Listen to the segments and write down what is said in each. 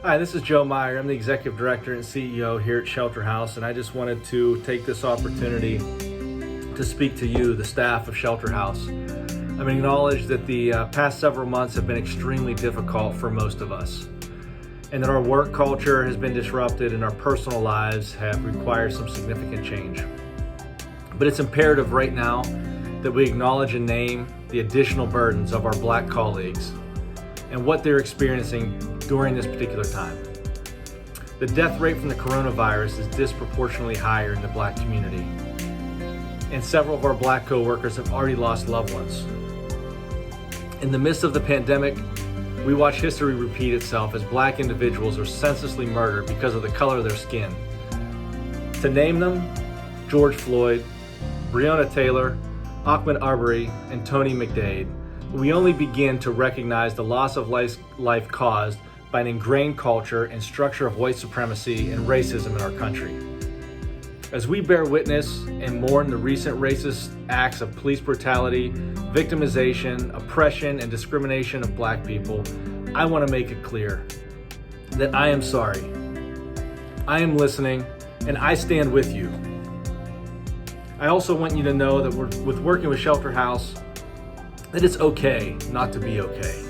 Hi, this is Joe Meyer. I'm the Executive Director and CEO here at Shelter House, and I just wanted to take this opportunity to speak to you, the staff of Shelter House. I've acknowledged that the past several months have been extremely difficult for most of us, and that our work culture has been disrupted and our personal lives have required some significant change. But it's imperative right now that we acknowledge and name the additional burdens of our Black colleagues and what they're experiencing during this particular time. The death rate from the coronavirus is disproportionately higher in the Black community, and several of our Black co-workers have already lost loved ones. In the midst of the pandemic, we watch history repeat itself as Black individuals are senselessly murdered because of the color of their skin. To name them: George Floyd, Breonna Taylor, Ahmaud Arbery, and Tony McDade. We only begin to recognize the loss of life caused by an ingrained culture and structure of white supremacy and racism in our country. As we bear witness and mourn the recent racist acts of police brutality, victimization, oppression, and discrimination of Black people, I want to make it clear that I am sorry. I am listening, and I stand with you. I also want you to know that with working with Shelter House, that it's okay not to be okay.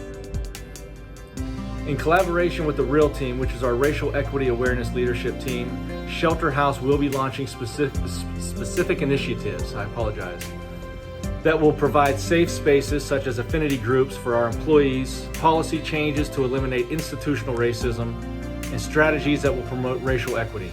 In collaboration with the REAL team, which is our Racial Equity Awareness Leadership team, Shelter House will be launching specific initiatives, that will provide safe spaces such as affinity groups for our employees, policy changes to eliminate institutional racism, and strategies that will promote racial equity.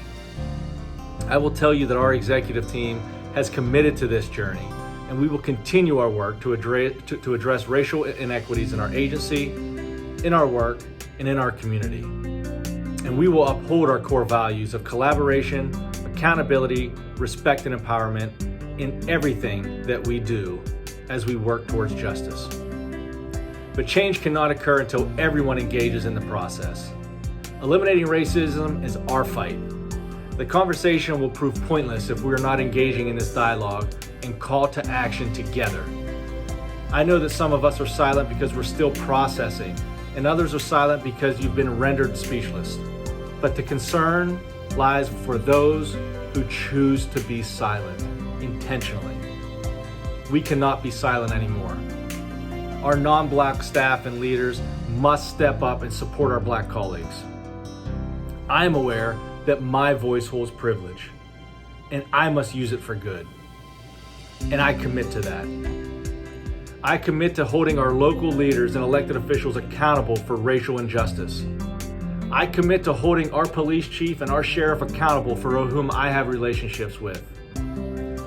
I will tell you that our executive team has committed to this journey, and we will continue our work to address racial inequities in our agency, in our work, and in our community. And we will uphold our core values of collaboration, accountability, respect, and empowerment in everything that we do as we work towards justice. But change cannot occur until everyone engages in the process. Eliminating racism is our fight. The conversation will prove pointless if we are not engaging in this dialogue and call to action together. I know that some of us are silent because we're still processing, and others are silent because you've been rendered speechless. But the concern lies for those who choose to be silent intentionally. We cannot be silent anymore. Our non-Black staff and leaders must step up and support our Black colleagues. I am aware that my voice holds privilege, and I must use it for good. And I commit to that. I commit to holding our local leaders and elected officials accountable for racial injustice. I commit to holding our police chief and our sheriff accountable for whom I have relationships with.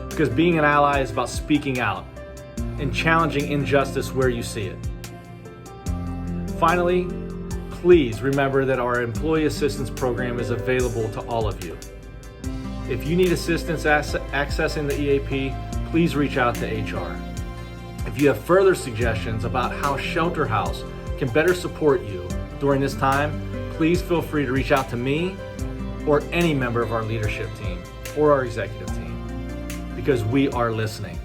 Because being an ally is about speaking out and challenging injustice where you see it. Finally, please remember that our employee assistance program is available to all of you. If you need assistance accessing the EAP, please reach out to HR. If you have further suggestions about how Shelter House can better support you during this time, please feel free to reach out to me or any member of our leadership team or our executive team, because we are listening.